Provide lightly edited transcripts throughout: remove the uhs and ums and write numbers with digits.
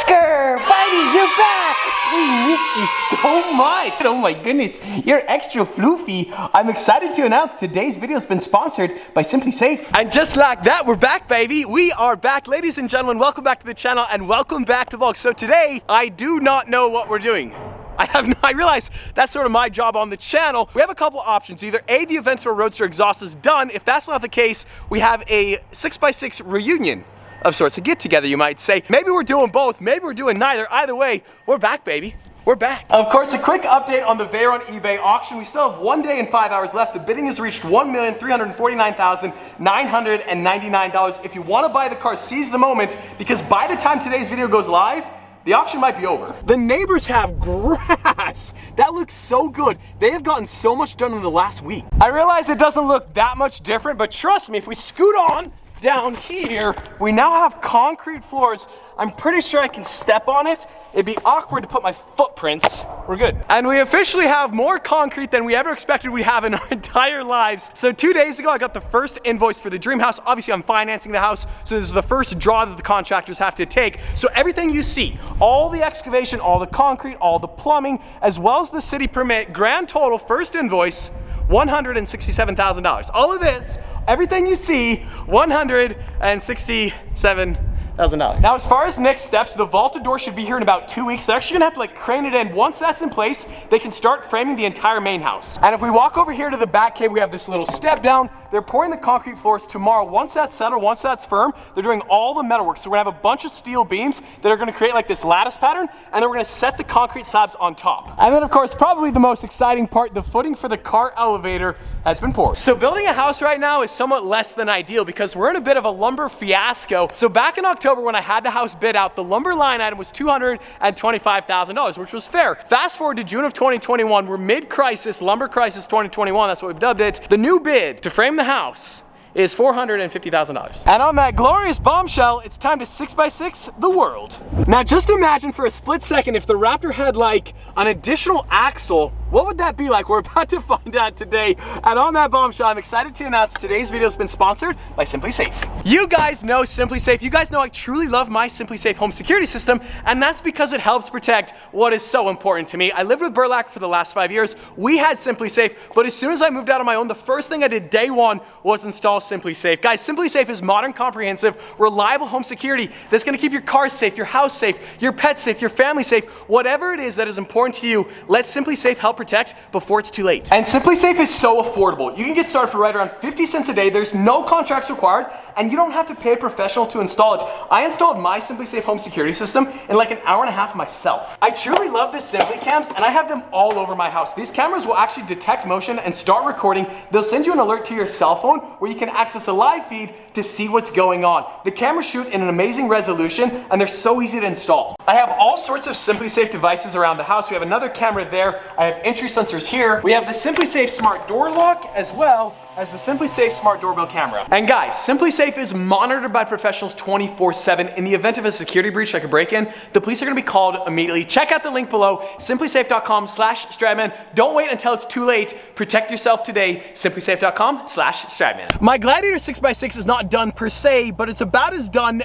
Oscar, buddy, you're back. We missed you so much. Oh my goodness, you're extra floofy. I'm excited to announce today's video has been sponsored by Simply Safe. And just like that, we're back, baby. We are back, ladies and gentlemen. Welcome back to the channel and welcome back to the vlog. So today, I do not know what we're doing. I realize that's sort of my job on the channel. We have a couple options. Either A, the Aventador Roadster exhaust is done. If that's not the case, we have a 6x6 reunion of sorts, a get together, you might say. Maybe we're doing both, maybe we're doing neither. Either way, we're back, baby. We're back. Of course, a quick update on the Veyron eBay auction. We still have 1 day and 5 hours left. The bidding has reached $1,349,999. If you want to buy the car, seize the moment, because by the time today's video goes live, the auction might be over. The neighbors have grass. That looks so good. They have gotten so much done in the last week. I realize it doesn't look that much different, but trust me, if we scoot on down here, we now have concrete floors. I'm pretty sure I can step on it. It'd be awkward to put my footprints. We're good. And we officially have more concrete than we ever expected we'd have in our entire lives. So 2 days ago, I got the first invoice for the dream house. Obviously, I'm financing the house, so this is the first draw that the contractors have to take. So everything you see, all the excavation, all the concrete, all the plumbing, as well as the city permit, grand total, first invoice, $167,000. All of this, everything you see, $167,000. Now, as far as next steps, the vaulted door should be here in about 2 weeks. They're actually gonna have to crane it in. Once that's in place, they can start framing the entire main house. And if we walk over here to the back cave, we have this little step down. They're pouring the concrete floors tomorrow. Once that's settled, once that's firm, they're doing all the metalwork. So we're gonna have a bunch of steel beams that are gonna create like this lattice pattern, and then we're gonna set the concrete slabs on top. And then of course, probably the most exciting part, the footing for the car elevator has been poured. So building a house right now is somewhat less than ideal because we're in a bit of a lumber fiasco. So back in October when I had the house bid out, the lumber line item was $225,000, which was fair. Fast forward to June of 2021, we're mid-crisis, lumber crisis 2021, that's what we've dubbed it. The new bid to frame the house is $450,000. And on that glorious bombshell, it's time to 6x6 the world. Now just imagine for a split second if the Raptor had like an additional axle, what would that be like? We're about to find out today. And on that bombshell, I'm excited to announce today's video has been sponsored by Simply Safe. You guys know Simply Safe. You guys know I truly love my Simply Safe home security system, and that's because it helps protect what is so important to me. I lived with Burlak for the last 5 years. We had Simply Safe, but as soon as I moved out on my own, the first thing I did day one was install Simply Safe. Guys, Simply Safe is modern, comprehensive, reliable home security that's gonna keep your car safe, your house safe, your pets safe, your family safe, whatever it is that is important to you. Let Simply Safe help protect before it's too late. And Simply Safe is so affordable. You can get started for right around 50 cents a day. There's no contracts required, and you don't have to pay a professional to install it. I installed my Simply Safe home security system in like an hour and a half myself. I truly love the Simply Cams, and I have them all over my house. These cameras will actually detect motion and start recording. They'll send you an alert to your cell phone where you can access a live feed to see what's going on. The cameras shoot in an amazing resolution, and they're so easy to install. I have all sorts of Simply Safe devices around the house. We have another camera there. I have entry sensors here. We have the Simply Safe smart door lock as well as the Simply Safe smart doorbell camera. And guys, Simply Safe is monitored by professionals 24/7. In the event of a security breach like a break-in, the police are gonna be called immediately. Check out the link below, simplysafe.com/Stradman. Don't wait until it's too late. Protect yourself today, simplysafe.com/Stradman. My Gladiator 6x6 is not done per se, but it's about as done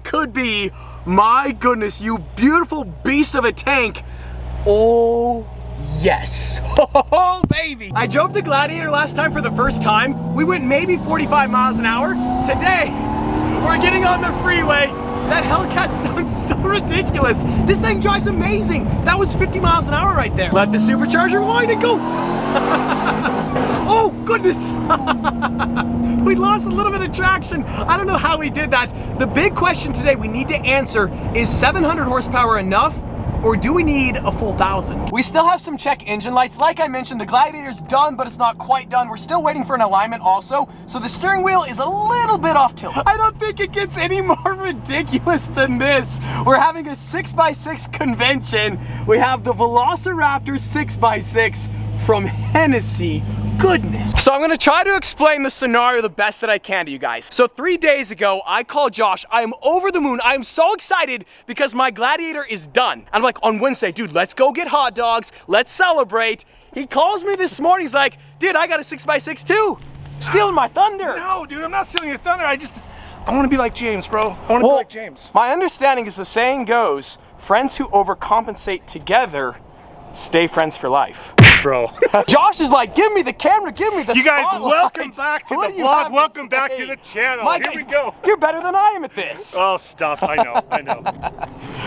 could be. My goodness, you beautiful beast of a tank. Oh, yes. Oh, baby. I drove the Gladiator last time for the first time. We went maybe 45 miles an hour. Today, we're getting on the freeway. That Hellcat sounds so ridiculous. This thing drives amazing. That was 50 miles an hour right there. Let the supercharger wind and go. Oh, goodness. We lost a little bit of traction. I don't know how we did that. The big question today we need to answer is 700 horsepower enough? Or do we need a full 1,000? We still have some check engine lights. Like I mentioned, the Gladiator's done, but it's not quite done. We're still waiting for an alignment also. So the steering wheel is a little bit off tilt. I don't think it gets any more ridiculous than this. We're having a 6x6 convention. We have the Velociraptor 6x6 from Hennessy. Goodness. So I'm gonna try to explain the scenario the best that I can to you guys. So 3 days ago, I called Josh. I am over the moon. I am so excited because my Gladiator is done. I'm like, on Wednesday, dude, let's go get hot dogs. Let's celebrate. He calls me this morning. He's like, dude, I got a 6x6 too. Stealing my thunder. No, dude, I'm not stealing your thunder. I want to be like James, bro. I want to be like James. My understanding is the saying goes, friends who overcompensate together stay friends for life. Bro. Josh is like, give me the camera, give me the You guys, spotlight. welcome back to the vlog. Welcome back to the channel. Here we go. You're better than I am at this. Oh, stop. I know, I know.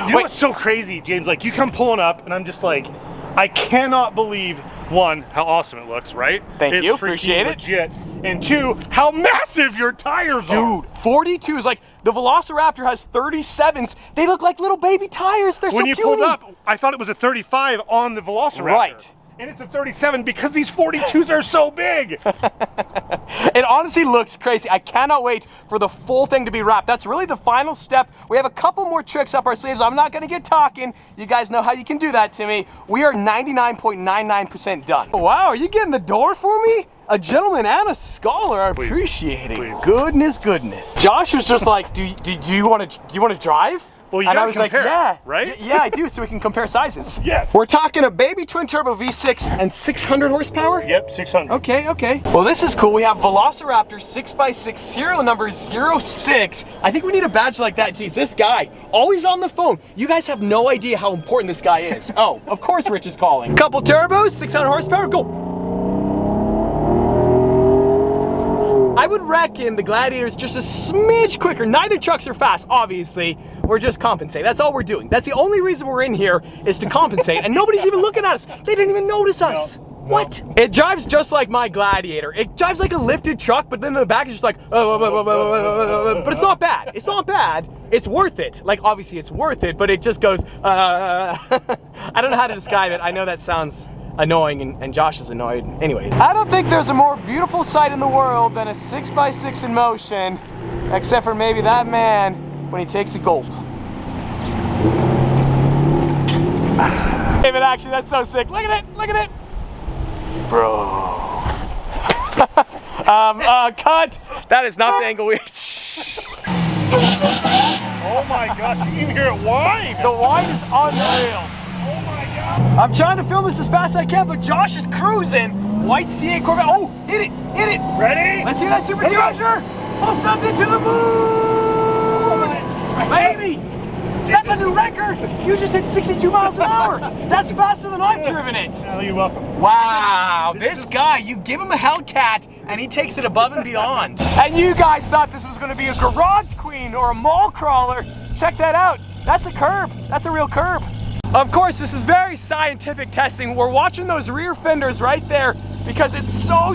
You know what's so crazy, James? Like, you come pulling up, and I'm just like, I cannot believe, one, how awesome it looks, right? Thank you, appreciate it. Legit. And two, how massive your tires are. Dude, 42 is like, the Velociraptor has 37s. They look like little baby tires. They're so When you puny. pulled up, I thought it was a 35 on the Velociraptor. Right. And it's a 37 because these 42s are so big. It honestly looks crazy. I cannot wait for the full thing to be wrapped. That's really the final step. We have a couple more tricks up our sleeves. I'm not gonna get talking. You guys know how you can do that to me. We are 99.99% done. Wow, are you getting the door for me? A gentleman and a scholar, I appreciate it. Please. Goodness. Josh was just like, do you want to drive? Well, you and gotta I was compare, like, yeah, right? Yeah, I do, so we can compare sizes. Yes. We're talking a baby twin turbo V6 and 600 horsepower? Yep, 600. Okay. Well, this is cool. We have Velociraptor 6x6 serial number 06. I think we need a badge like that. Geez, this guy, always on the phone. You guys have no idea how important this guy is. Oh, of course Rich is calling. Couple turbos, 600 horsepower, go. I would reckon the Gladiator's just a smidge quicker. Neither trucks are fast, obviously. We're just compensating. That's all we're doing. That's the only reason we're in here is to compensate. And nobody's even looking at us. They didn't even notice us. No. What? It drives just like my Gladiator. It drives like a lifted truck, but then the back is just like, but it's not bad. It's not bad. It's worth it. Like, obviously it's worth it, but it just goes, I don't know how to describe it. I know that sounds annoying and Josh is annoyed. Anyways, I don't think there's a more beautiful sight in the world than a 6x6 in motion, except for maybe that man when he takes a gulp. David, actually, that's so sick. Look at it. Bro. Cut. That is not the angle we... Oh my gosh, you can hear it whine. The whine is unreal. Oh my god. I'm trying to film this as fast as I can, but Josh is cruising. White C8 Corvette. Oh, hit it. Ready? Let's see that supercharger. Pull something to the moon. Baby, that's a new record. You just hit 62 miles an hour. That's faster than I've driven it. Oh, you're welcome. Wow, this guy, you give him a Hellcat and he takes it above and beyond. And you guys thought this was gonna be a garage queen or a mall crawler. Check that out. That's a curb. That's a real curb. Of course, this is very scientific testing. We're watching those rear fenders right there because it's so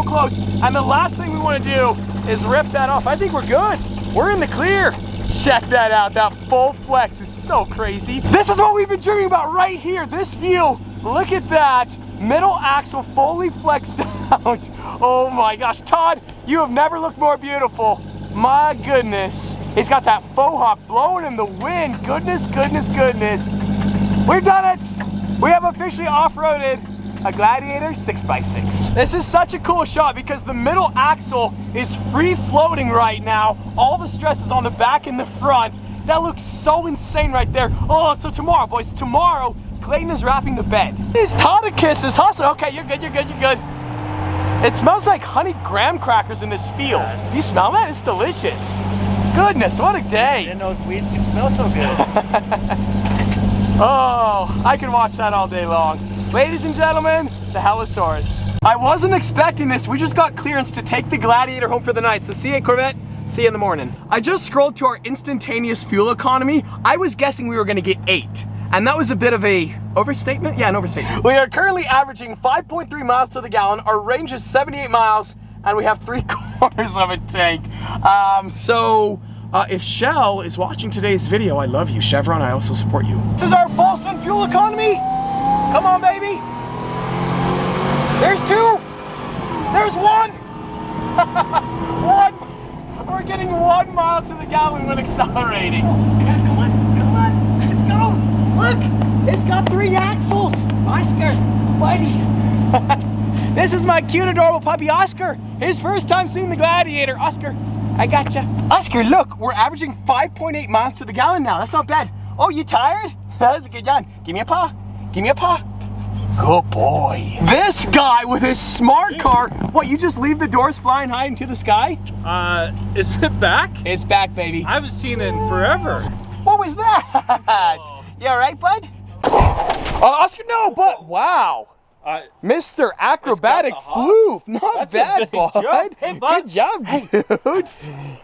close. And the last thing we want to do is rip that off. I think we're good. We're in the clear. Check that out. That full flex is so crazy. This is what we've been dreaming about right here. This view. Look at that. Middle axle fully flexed out. Oh my gosh. Todd, you have never looked more beautiful. My goodness. He's got that faux hawk blowing in the wind. Goodness. We've done it! We have officially off-roaded a Gladiator 6x6. This is such a cool shot because the middle axle is free floating right now. All the stress is on the back and the front. That looks so insane right there. Oh, so tomorrow, boys, Clayton is wrapping the bed. These Todicus is hustling. Okay, you're good. It smells like honey graham crackers in this field. You smell that? It's delicious. Goodness, what a day. I didn't know weed could smell so good. Oh, I could watch that all day long. Ladies and gentlemen, the Hellosaurus. I wasn't expecting this. We just got clearance to take the Gladiator home for the night. So see you, Corvette. See you in the morning. I just scrolled to our instantaneous fuel economy. I was guessing we were gonna get 8. And that was a bit of a overstatement? Yeah, an overstatement. We are currently averaging 5.3 miles to the gallon. Our range is 78 miles and we have 3/4 of a tank. If Shell is watching today's video, I love you. Chevron, I also support you. This is our full sun fuel economy. Come on, baby. There's 2. There's 1. 1. We're getting 1 mile to the gallon when accelerating. Come on, let's go. Look, it's got 3 axles. Oscar, buddy. This is my cute, adorable puppy, Oscar. His first time seeing the Gladiator. Oscar, I gotcha. Oscar, look, we're averaging 5.8 miles to the gallon now. That's not bad. Oh, you tired? That was a good yawn. Give me a paw. Good boy. This guy with his smart car. What, you just leave the doors flying high into the sky? Is it back? It's back, baby. I haven't seen it in forever. What was that? Oh. You all right, bud? Oscar, no, but wow. Mr. Acrobatic It's got the floof. Not That's a bad, big bud. jump. Hey, bud. Good job, dude.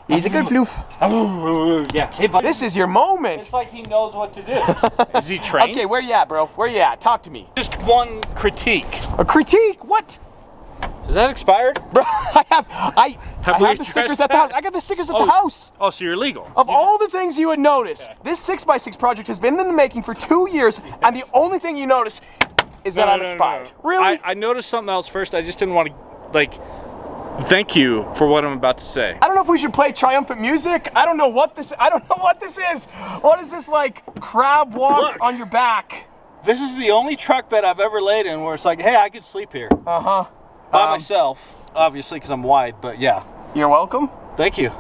He's a good floof. Yeah. Hey, buddy. This is your moment. It's like he knows what to do. Is he trained? Okay, where you at, bro? Where you at? Talk to me. Just one critique. A critique? What? Is that expired? Bro, I have we the stickers at the house. I got the stickers at the house. Oh, so you're legal. Of all the things you would notice, this 6x6 project has been in the making for 2 years, and the only thing you notice is that I'm expired. Really? I noticed something else first. I just didn't want to, like, thank you for what I'm about to say. I don't know if we should play triumphant music. I don't know what this is. What is this, like, crab walk on your back? This is the only truck bed I've ever laid in where it's like, hey, I could sleep here. Uh-huh. By myself, obviously, because I'm wide, but yeah. You're welcome. Thank you.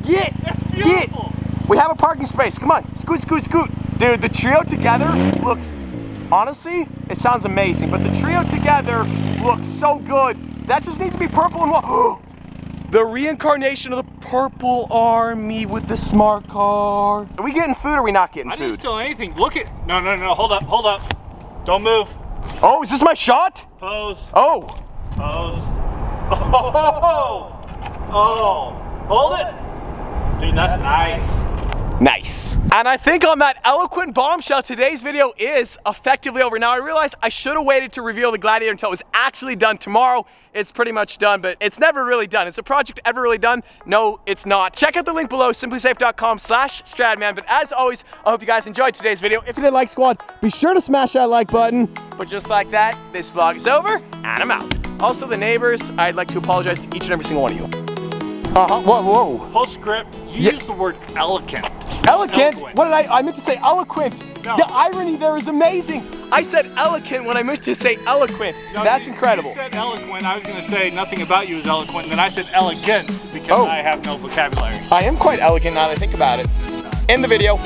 Get. We have a parking space. Come on. Scoot, scoot, scoot. Dude, the trio together looks, honestly, it sounds amazing, but the trio together looks so good. That just needs to be purple and white. The reincarnation of the Purple Army with the smart car. Are we getting food or are we not getting I didn't food? steal anything. Look at, no, hold up. Don't move. Oh, is this my shot? Pose. Oh. Pose. Oh. Hold it. Dude, that's nice. Nice. And I think on that eloquent bombshell, today's video is effectively over. Now, I realized I should have waited to reveal the Gladiator until it was actually done tomorrow. It's pretty much done, but it's never really done. Is the project ever really done? No, it's not. Check out the link below, simplysafe.com/Stradman. But as always, I hope you guys enjoyed today's video. If you did like, squad, be sure to smash that like button. But just like that, this vlog is over, and I'm out. Also, the neighbors, I'd like to apologize to each and every single one of you. Whoa. Postscript, you use the word elegant. Elegant? What did I meant to say eloquent. No. The irony there is amazing. I said eloquent when I meant to say eloquent. No, That's incredible. You said eloquent, I was going to say nothing about you is eloquent, then I said elegant because I have no vocabulary. I am quite elegant now that I think about it. In the video.